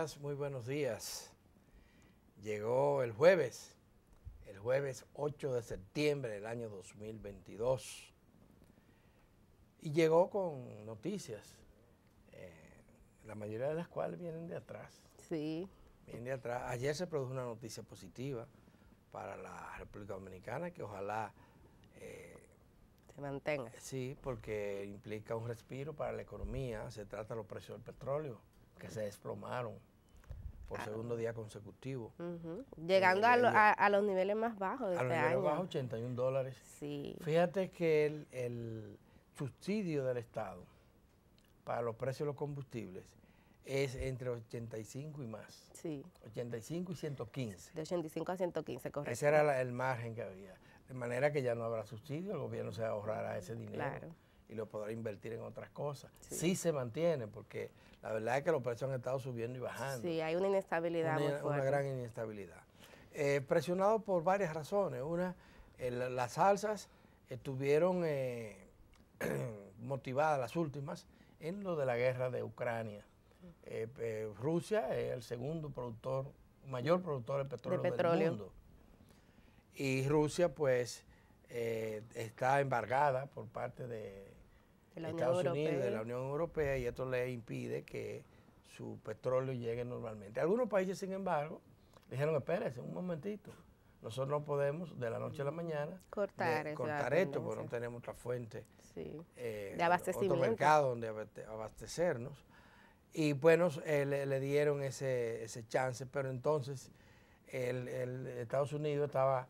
días, muy buenos días. Llegó el jueves 8 de septiembre del año 2022 y llegó con noticias, la mayoría de las cuales vienen de atrás. Sí. Vienen de atrás. Ayer se produjo una noticia positiva para la República Dominicana que ojalá Se mantenga. sí, porque implica un respiro para la economía. Se trata de los precios del petróleo que se desplomaron por segundo día consecutivo. Llegando a los niveles más bajos de A los este niveles año. bajos, $81. Sí. Fíjate que el subsidio del Estado para los precios de los combustibles es entre 85 y más. Sí. 85 y 115. De 85 a 115, correcto. Ese era el margen que había. De manera que ya no habrá subsidio, el gobierno se ahorrará ese dinero. Claro. Y lo podrá invertir en otras cosas. Sí. Sí se mantiene, porque la verdad es que los precios han estado subiendo y bajando. Sí, hay una inestabilidad muy fuerte. Una gran inestabilidad. Presionado por varias razones. Una, las alzas estuvieron motivadas, las últimas, en lo de la guerra de Ucrania. Rusia es el segundo mayor productor de petróleo del mundo. Y Rusia, pues, está embargada por parte de Estados Unidos, de la Unión Europea, y esto le impide que su petróleo llegue normalmente. Algunos países, sin embargo, dijeron, espérese un momentito, nosotros no podemos de la noche a la mañana cortar esto, porque no tenemos otra fuente de abastecimiento, otro mercado donde abastecernos. Y bueno, le dieron ese chance, pero entonces Estados Unidos estaba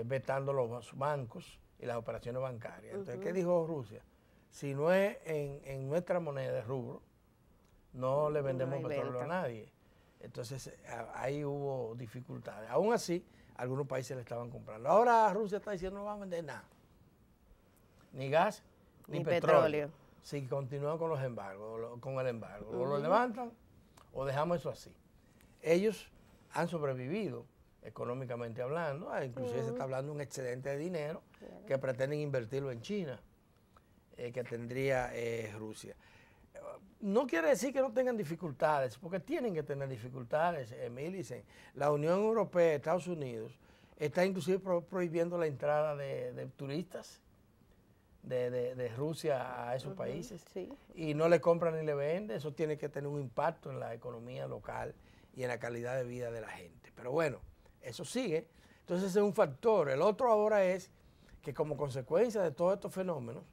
vetando los bancos y las operaciones bancarias. Entonces, ¿qué dijo Rusia? Si no es en nuestra moneda de rubro, no le vendemos petróleo a nadie. Entonces, ahí hubo dificultades. Aún así, algunos países le estaban comprando. Ahora Rusia está diciendo no va a vender nada. Ni gas, ni petróleo. Si continúan con los embargos, con el embargo. O lo levantan o dejamos eso así. Ellos han sobrevivido económicamente hablando, inclusive se está hablando de un excedente de dinero que pretenden invertirlo en China, que tendría Rusia. No quiere decir que no tengan dificultades, porque tienen que tener dificultades, Dicen, la Unión Europea, Estados Unidos, está inclusive prohibiendo la entrada de turistas de Rusia a esos países, y no le compran ni le venden. Eso tiene que tener un impacto en la economía local y en la calidad de vida de la gente. Pero bueno, eso sigue. Entonces ese es un factor. El otro ahora es que como consecuencia de todos estos fenómenos,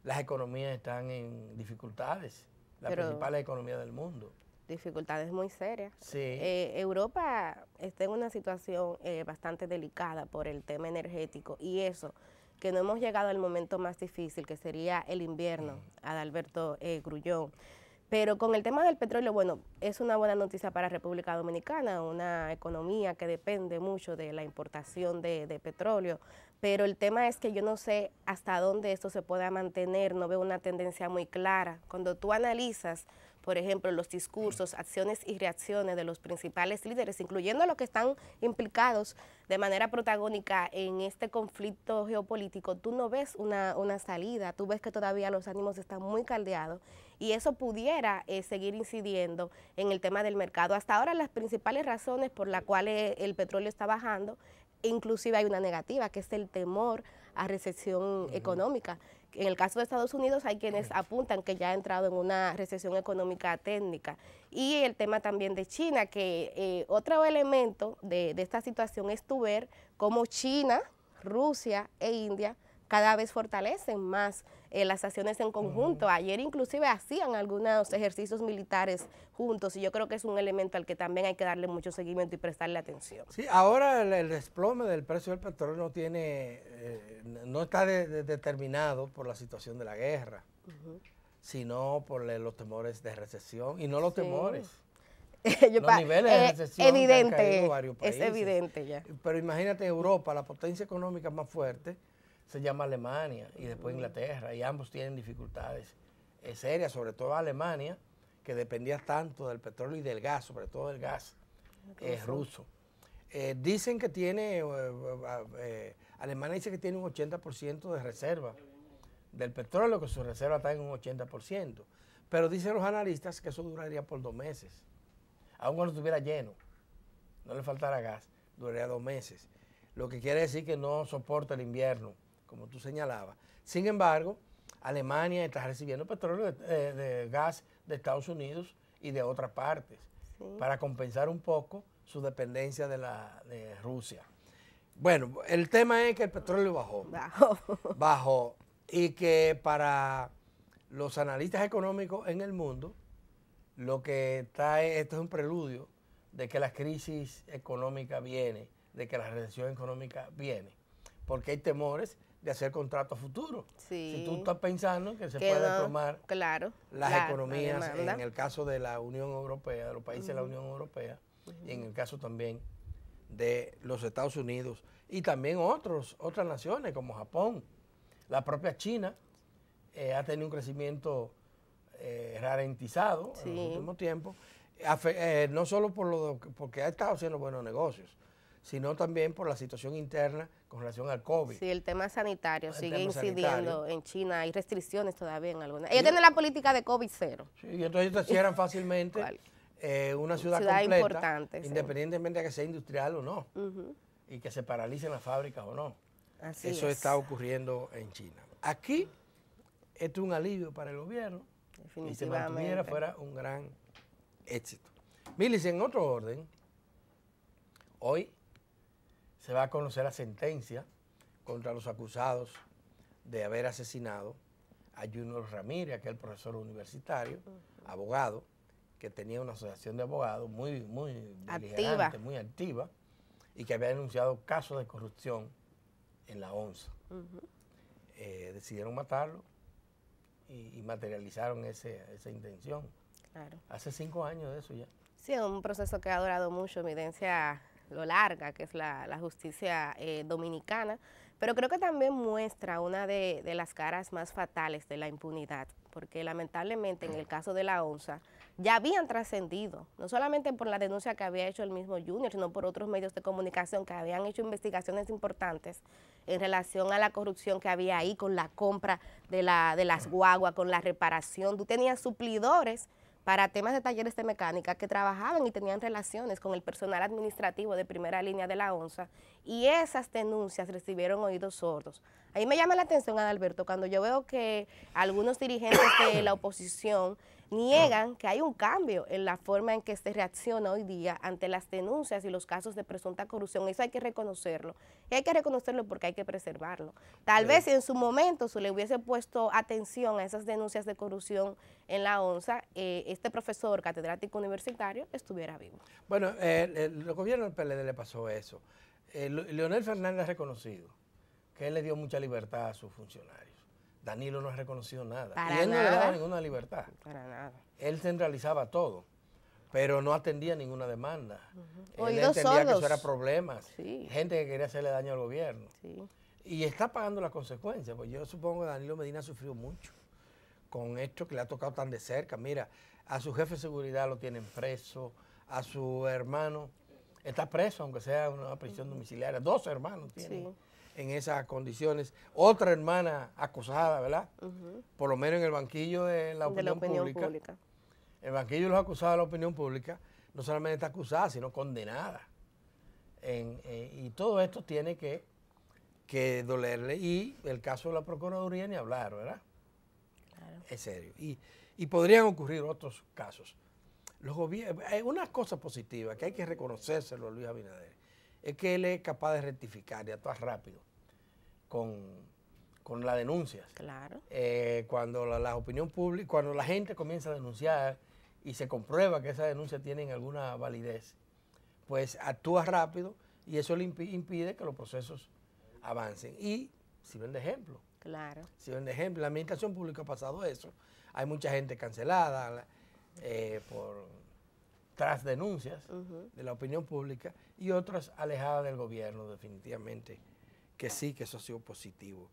las economías están en dificultades, las principales economías del mundo. Dificultades muy serias. Sí. Europa está en una situación bastante delicada por el tema energético, y eso, que no hemos llegado al momento más difícil, que sería el invierno, Adalberto Grullón. Pero con el tema del petróleo, bueno, es una buena noticia para República Dominicana, una economía que depende mucho de la importación de petróleo, pero el tema es que yo no sé hasta dónde esto se pueda mantener, no veo una tendencia muy clara. Cuando tú analizas, por ejemplo, los discursos, acciones y reacciones de los principales líderes, incluyendo los que están implicados de manera protagónica en este conflicto geopolítico, tú no ves una salida, tú ves que todavía los ánimos están muy caldeados, y eso pudiera seguir incidiendo en el tema del mercado. Hasta ahora las principales razones por las cuales el petróleo está bajando, inclusive hay una negativa, que es el temor a recesión económica. En el caso de Estados Unidos hay quienes apuntan que ya ha entrado en una recesión económica técnica. Y el tema también de China, que otro elemento de esta situación es tu ver cómo China, Rusia e India cada vez fortalecen más las acciones en conjunto. Ayer inclusive hacían algunos ejercicios militares juntos, y yo creo que es un elemento al que también hay que darle mucho seguimiento y prestarle atención. Sí, ahora el desplome del precio del petróleo no está determinado por la situación de la guerra, sino por los temores de recesión, y no los temores. Los niveles de recesión que han caído en varios países. Es evidente ya. Pero imagínate, Europa, la potencia económica más fuerte se llama Alemania, y después Inglaterra, y ambos tienen dificultades serias, sobre todo Alemania, que dependía tanto del petróleo y del gas, sobre todo del gas ruso. Dicen que Alemania dice que tiene un 80% de reserva del petróleo, que su reserva está en un 80%, pero dicen los analistas que eso duraría por 2 meses. aun cuando estuviera lleno, no le faltara gas, duraría 2 meses. Lo que quiere decir que no soporta el invierno, como tú señalabas. Sin embargo, Alemania está recibiendo petróleo de gas de Estados Unidos y de otras partes, sí, para compensar un poco su dependencia de Rusia. Bueno, el tema es que el petróleo bajó y que para los analistas económicos en el mundo, lo que está esto es un preludio de que la crisis económica viene, de que la recesión económica viene, porque hay temores de hacer contratos futuros. Sí. Si tú estás pensando que se puede tomar las economías, en el caso de la Unión Europea, de los países de la Unión Europea, y en el caso también de los Estados Unidos, y también otras naciones como Japón, la propia China ha tenido un crecimiento ralentizado en los últimos tiempos, no solo porque ha estado haciendo buenos negocios, sino también por la situación interna con relación al COVID. Sí, el tema sanitario sigue incidiendo en China. Hay restricciones todavía en algunas. Ellos tienen la política de COVID cero. Sí, y entonces te cierran fácilmente una ciudad completa, importante, independientemente de que sea industrial o no, y que se paralicen las fábricas o no. Eso está ocurriendo en China. Aquí, esto es un alivio para el gobierno, y se mantuviera fuera un gran éxito. Milis, en otro orden, hoy se va a conocer la sentencia contra los acusados de haber asesinado a Junior Ramírez, aquel profesor universitario, abogado, que tenía una asociación de abogados muy beligerante, muy activa, y que había denunciado casos de corrupción en la ONSA. Decidieron matarlo y materializaron esa intención. Claro. Hace 5 años de eso ya. Sí, es un proceso que ha durado mucho, evidencia lo larga que es la justicia dominicana, pero creo que también muestra una de las caras más fatales de la impunidad, porque lamentablemente en el caso de la ONSA ya habían trascendido, no solamente por la denuncia que había hecho el mismo Junior, sino por otros medios de comunicación que habían hecho investigaciones importantes en relación a la corrupción que había ahí con la compra de las guaguas, con la reparación. Tú tenías suplidores para temas de talleres de mecánica que trabajaban y tenían relaciones con el personal administrativo de primera línea de la ONSA, y esas denuncias recibieron oídos sordos. Ahí me llama la atención, Adalberto, cuando yo veo que algunos dirigentes de la oposición niegan que hay un cambio en la forma en que se reacciona hoy día ante las denuncias y los casos de presunta corrupción. Eso hay que reconocerlo. Y hay que reconocerlo porque hay que preservarlo. Tal vez si en su momento se le hubiese puesto atención a esas denuncias de corrupción en la ONSA, este profesor catedrático universitario estuviera vivo. Bueno, el gobierno del PLD le pasó eso. Leonel Fernández ha reconocido que él le dio mucha libertad a sus funcionarios. Danilo no ha reconocido nada. Y él no le daba ninguna libertad. Para nada. Él centralizaba todo, pero no atendía ninguna demanda. Él entendía que eso era problemas. Sí. Gente que quería hacerle daño al gobierno. Sí. Y está pagando las consecuencias. Pues yo supongo que Danilo Medina ha sufrido mucho con esto que le ha tocado tan de cerca. Mira, a su jefe de seguridad lo tienen preso, a su hermano está preso, aunque sea una prisión domiciliaria. 2 hermanos tienen. Sí. En esas condiciones, otra hermana acusada, ¿verdad? Por lo menos en el banquillo de la opinión pública. El banquillo de los acusados de la opinión pública no solamente está acusada, sino condenada. Y todo esto tiene que dolerle. Y el caso de la Procuraduría ni hablar, ¿verdad? Claro. Es serio. Y podrían ocurrir otros casos. Los gobiernos, hay una cosa positiva que hay que reconocérselo a Luis Abinader, es que él es capaz de rectificar y actuar rápido con las denuncias. Claro. Cuando la opinión pública, cuando la gente comienza a denunciar y se comprueba que esas denuncias tienen alguna validez, pues actúa rápido y eso le impide que los procesos avancen. Y sirven de ejemplo. Claro. Sirven de ejemplo. En la administración pública ha pasado eso. Hay mucha gente cancelada tras denuncias de la opinión pública y otras alejadas del gobierno, definitivamente, que sí, que eso ha sido positivo.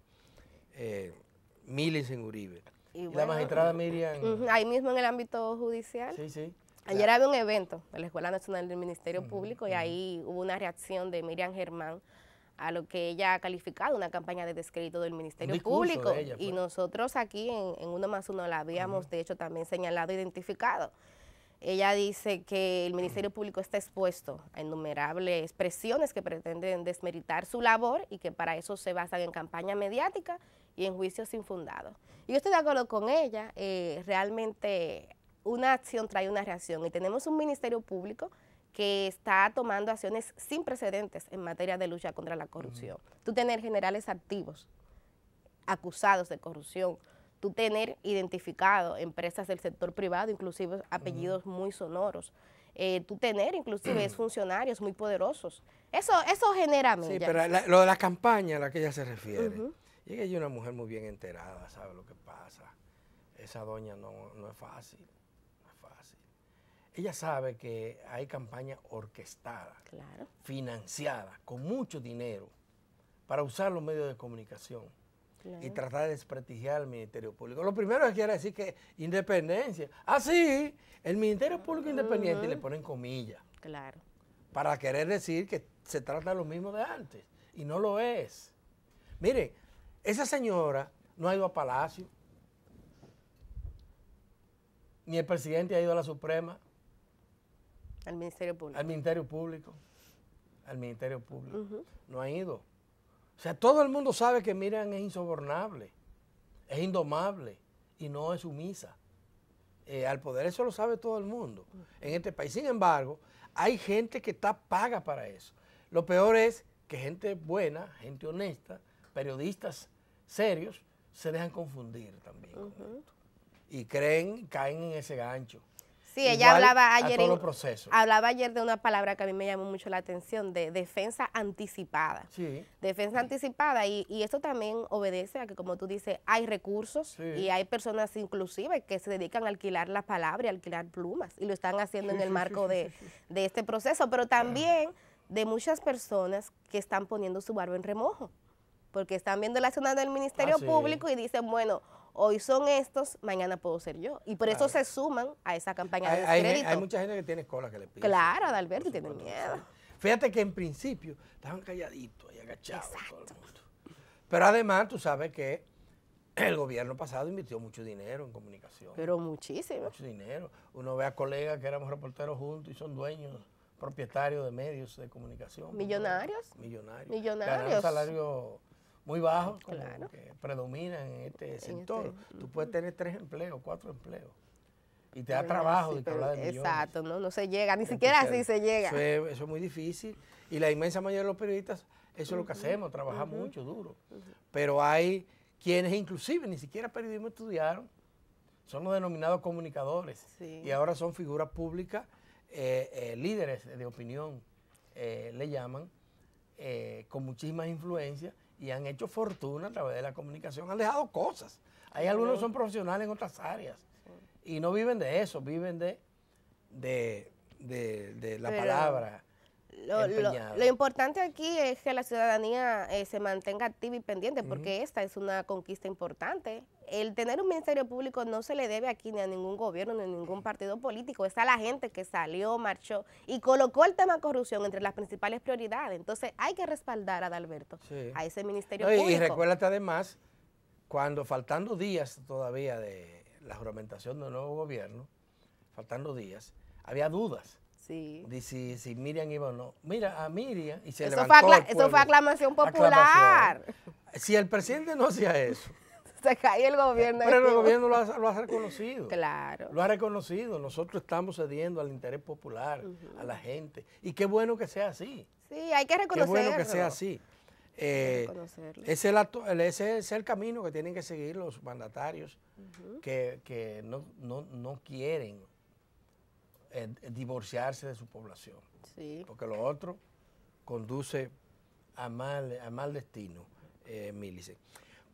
Milis en Uribe. Y bueno, la magistrada Miriam. Ahí mismo en el ámbito judicial. Sí, sí. Ayer había un evento en la Escuela Nacional del Ministerio Público y ahí hubo una reacción de Miriam Germán a lo que ella ha calificado una campaña de descrédito del Ministerio Público. De ella, y nosotros aquí en Uno más Uno la habíamos de hecho también señalado, identificado. Ella dice que el Ministerio Público está expuesto a innumerables presiones que pretenden desmeritar su labor y que para eso se basan en campaña mediática y en juicios infundados. Y yo estoy de acuerdo con ella, realmente una acción trae una reacción y tenemos un Ministerio Público que está tomando acciones sin precedentes en materia de lucha contra la corrupción. Tú tener generales activos acusados de corrupción, tú tener identificado empresas del sector privado, inclusive apellidos muy sonoros, tú tener inclusive funcionarios muy poderosos. Eso genera millas. Sí, pero lo de la campaña a la que ella se refiere, y ella es una mujer muy bien enterada, sabe lo que pasa. Esa doña no es fácil, no es fácil. Ella sabe que hay campaña orquestada, claro, financiada, con mucho dinero, para usar los medios de comunicación. Claro. Y tratar de desprestigiar al Ministerio Público. Lo primero que quiere decir que independencia. Ah, sí, el Ministerio Público independiente, y le ponen comillas. Claro. Para querer decir que se trata de lo mismo de antes. Y no lo es. Mire, esa señora no ha ido a Palacio. Ni el presidente ha ido a la Suprema. Al Ministerio Público. Al Ministerio Público. Al Ministerio Público. No ha ido. O sea, todo el mundo sabe que Miriam es insobornable, es indomable y no es sumisa al poder. Eso lo sabe todo el mundo en este país. Sin embargo, hay gente que está paga para eso. Lo peor es que gente buena, gente honesta, periodistas serios, se dejan confundir también con esto. Y caen en ese gancho. Sí, ella hablaba ayer de una palabra que a mí me llamó mucho la atención, de defensa anticipada. Sí. Defensa anticipada, y esto también obedece a que, como tú dices, hay recursos y hay personas inclusive que se dedican a alquilar la palabra y alquilar plumas, y lo están haciendo en el marco de este proceso, pero también de muchas personas que están poniendo su barba en remojo, porque están viendo la acción del Ministerio Público y dicen, bueno, hoy son estos, mañana puedo ser yo. Y por eso se suman a esa campaña de descrédito. Hay mucha gente que tiene cola que le pide. Claro, Adalberto, y tiene miedo. Sí. Fíjate que en principio estaban calladitos y agachados. Todo el mundo. Pero además tú sabes que el gobierno pasado invirtió mucho dinero en comunicación. Pero muchísimo. Mucho dinero. Uno ve a colegas que éramos reporteros juntos y son dueños, propietarios de medios de comunicación. ¿Millonarios? Millonarios. Ganan un salario muy bajo, claro, que predominan en este sector. Tú puedes tener 3 empleos, 4 empleos. Y te da trabajo de hablar de millones. Exacto, no se llega, ni siquiera así se llega. Eso es muy difícil. Y la inmensa mayoría de los periodistas, eso es lo que hacemos, trabajar mucho, duro. Pero hay quienes inclusive ni siquiera periodismo estudiaron, son los denominados comunicadores. Sí. Y ahora son figuras públicas, líderes de opinión, le llaman, con muchísimas influencias, y han hecho fortuna a través de la comunicación, han dejado cosas. Hay algunos que son profesionales en otras áreas y no viven de eso, viven de la palabra. Lo importante aquí es que la ciudadanía se mantenga activa y pendiente, porque esta es una conquista importante. El tener un Ministerio Público no se le debe aquí ni a ningún gobierno ni a ningún partido político. Es a la gente que salió, marchó y colocó el tema corrupción entre las principales prioridades. Entonces hay que respaldar a Adalberto, a ese Ministerio Público. Y recuérdate además, cuando faltando días todavía de la juramentación del nuevo gobierno, faltando días, había dudas. Sí. De si Miriam iba o no. Mira, a Miriam, y se eso levantó eso fue aclamación popular. Si el presidente no hacía eso, se cae el gobierno. Pero el gobierno lo ha reconocido. Claro. Lo ha reconocido. Nosotros estamos cediendo al interés popular, a la gente. Y qué bueno que sea así. Sí, hay que reconocerlo. Qué bueno que sea así. Ese es el camino que tienen que seguir los mandatarios que no quieren divorciarse de su población. Sí. Porque lo otro conduce a mal destino, Millicent.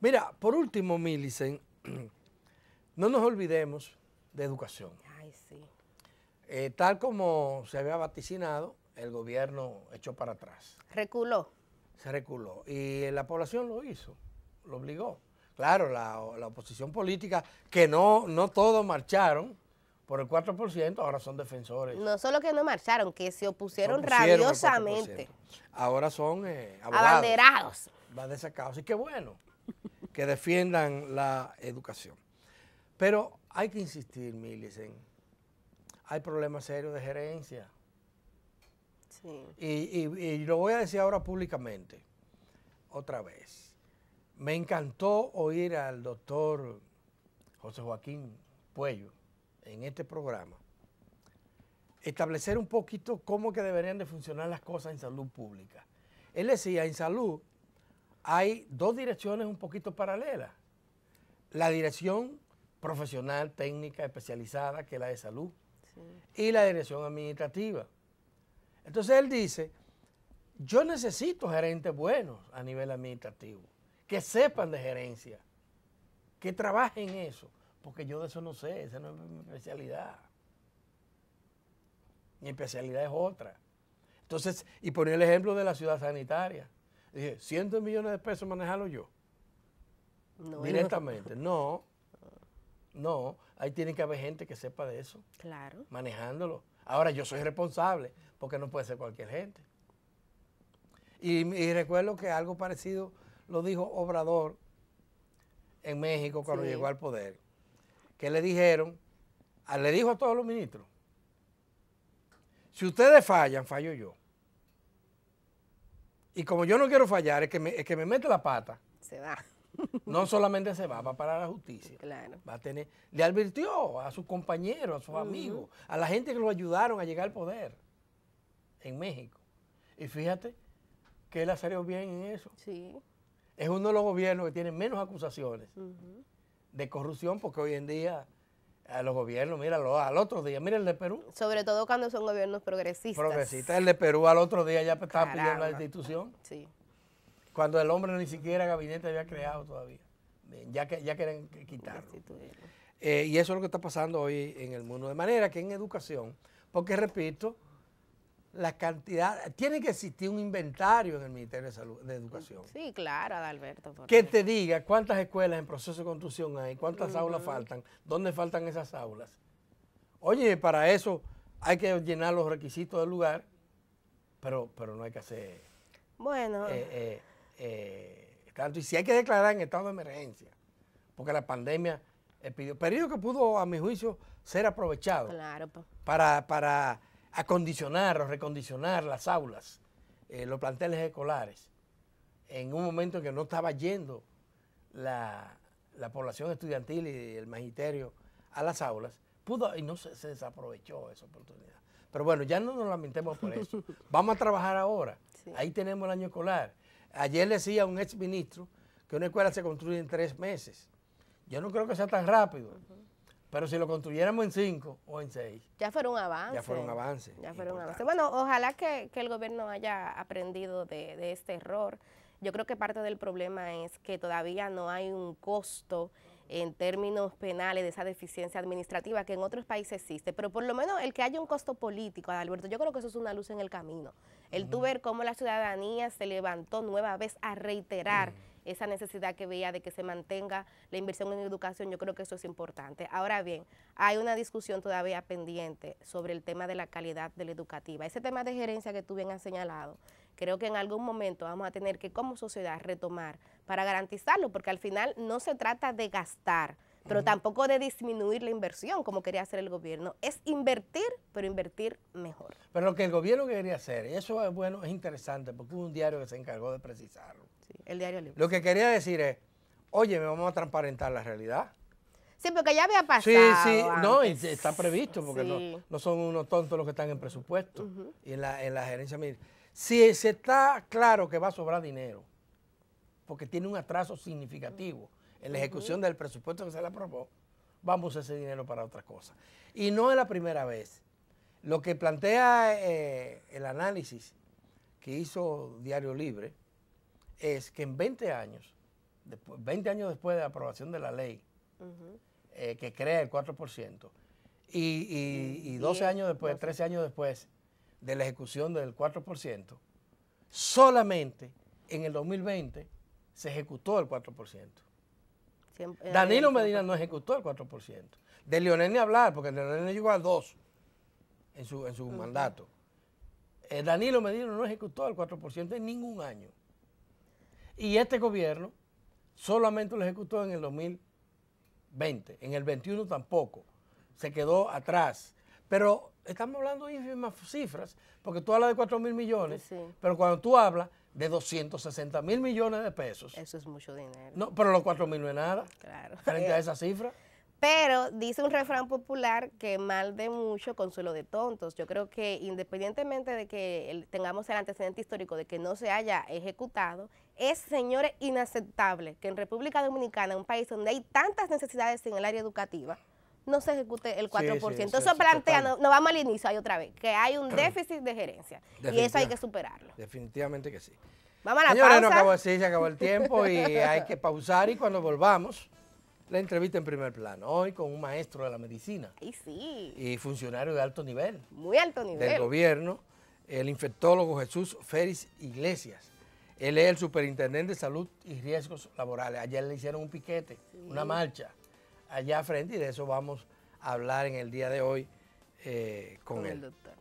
Mira, por último, Millicent, no nos olvidemos de educación. Ay, sí. Tal como se había vaticinado, el gobierno echó para atrás. Reculó. Se reculó. Y la población lo hizo, lo obligó. Claro, la oposición política, que no todos marcharon por el 4%, ahora son defensores. No solo que no marcharon, que se opusieron rabiosamente. Ahora son abogados. Abanderados. Va desacados. Y qué bueno que defiendan la educación. Pero hay que insistir, Millicent, hay problemas serios de gerencia. Sí. Y lo voy a decir ahora públicamente, otra vez. Me encantó oír al doctor José Joaquín Puello en este programa establecer un poquito cómo que deberían de funcionar las cosas en salud pública. Él decía, en salud hay dos direcciones un poquito paralelas. La dirección profesional, técnica, especializada, que es la de salud, sí, y la dirección administrativa. Entonces él dice, yo necesito gerentes buenos a nivel administrativo, que sepan de gerencia, que trabajen en eso, porque yo de eso no sé, esa no es mi especialidad. Mi especialidad es otra. Entonces, y ponía el ejemplo de la ciudad sanitaria. Dije, 100 millones de pesos manejarlo yo. No, directamente. No, ahí tiene que haber gente que sepa de eso. Claro. Manejándolo. Ahora, yo soy responsable, porque no puede ser cualquier gente. Y recuerdo que algo parecido lo dijo Obrador en México cuando llegó al poder. Que le dijeron, le dijo a todos los ministros, si ustedes fallan, fallo yo. Y como yo no quiero fallar, el que me mete la pata, se va. No solamente se va para la justicia. Claro. Va a tener, le advirtió a sus compañeros, a sus amigos, a la gente que lo ayudaron a llegar al poder en México. Y fíjate que él ha salido bien en eso. Sí. Es uno de los gobiernos que tiene menos acusaciones de corrupción, porque hoy en día a los gobiernos, míralo, al otro día, mira el de Perú. Sobre todo cuando son gobiernos progresistas. Progresistas, el de Perú al otro día ya estaba pidiendo la destitución. Sí. Cuando el hombre ni siquiera gabinete había creado todavía. Ya quieren quitarlo. Y eso es lo que está pasando hoy en el mundo. De manera que en educación, porque repito, la cantidad, tiene que existir un inventario en el Ministerio de Salud, de Educación. Sí, claro, Adalberto. Que te diga cuántas escuelas en proceso de construcción hay, cuántas aulas faltan, dónde faltan esas aulas. Oye, para eso hay que llenar los requisitos del lugar, pero no hay que hacer... Bueno... tanto, y si hay que declarar en estado de emergencia, porque la pandemia, el periodo que pudo, a mi juicio, ser aprovechado para acondicionar o recondicionar las aulas, los planteles escolares, en un momento en que no estaba yendo la población estudiantil y el magisterio a las aulas, pudo, y no se desaprovechó esa oportunidad. Pero bueno, ya no nos lamentemos por eso. Vamos a trabajar ahora. Sí. Ahí tenemos el año escolar. Ayer decía un ex ministro que una escuela se construye en 3 meses. Yo no creo que sea tan rápido, pero si lo construyéramos en 5 o en 6. Ya fuera un avance. Ya fuera un avance. Ya fuera un avance. Bueno, ojalá que el gobierno haya aprendido de este error. Yo creo que parte del problema es que todavía no hay un costo en términos penales de esa deficiencia administrativa que en otros países existe, pero por lo menos el que haya un costo político, Adalberto, yo creo que eso es una luz en el camino. El tú ver cómo la ciudadanía se levantó nueva vez a reiterar esa necesidad que veía de que se mantenga la inversión en educación, yo creo que eso es importante. Ahora bien, hay una discusión todavía pendiente sobre el tema de la calidad de la educativa. Ese tema de gerencia que tú bien has señalado, creo que en algún momento vamos a tener que como sociedad retomar para garantizarlo, porque al final no se trata de gastar, pero tampoco de disminuir la inversión como quería hacer el gobierno. Es invertir, pero invertir mejor. Pero lo que el gobierno quería hacer, y eso es bueno, es interesante, porque hubo un diario que se encargó de precisarlo. Sí, el Diario Libre. Lo que quería decir es, oye, vamos a transparentar la realidad. Sí, porque ya había pasado. Sí, antes. No, y está previsto, porque no son unos tontos los que están en presupuesto y en la gerencia militar. Si se está claro que va a sobrar dinero, porque tiene un atraso significativo en la ejecución del presupuesto que se le aprobó, vamos a usar ese dinero para otras cosas. Y no es la primera vez. Lo que plantea el análisis que hizo Diario Libre es que en 20 años después de la aprobación de la ley que crea el 4%, y 12 años después, 13 años después de la ejecución del 4%, solamente en el 2020 se ejecutó el 4%. Danilo Medina no ejecutó el 4%. De Leonel ni hablar, porque Leonel llegó al 2% en su mandato. Danilo Medina no ejecutó el 4% en ningún año. Y este gobierno solamente lo ejecutó en el 2020. En el 21 tampoco. Se quedó atrás. Pero estamos hablando de ínfimas cifras, porque tú hablas de 4.000 millones, Sí. pero cuando tú hablas de 260.000 millones de pesos, Eso es mucho dinero. no, pero los 4.000 no es nada, Claro. frente a esa cifra. Pero dice un refrán popular que mal de mucho, consuelo de tontos. Yo creo que independientemente de que tengamos el antecedente histórico de que no se haya ejecutado, es, señores, inaceptable que en República Dominicana, un país donde hay tantas necesidades en el área educativa, no se ejecute el 4%. Sí, Eso plantea, total. nos vamos al inicio ahí otra vez, que hay un déficit de gerencia y eso hay que superarlo. Definitivamente que sí. Vamos a la Señores, pausa. se acabó el tiempo y hay que pausar y cuando volvamos, la entrevista en primer plano. Hoy con un maestro de la medicina Ay, sí, y funcionario de alto nivel muy alto del nivel. gobierno, el infectólogo Jesús Félix Iglesias. Él es el superintendente de salud y riesgos laborales. Ayer le hicieron un piquete, una marcha allá frente y de eso vamos a hablar en el día de hoy con él. Doctor.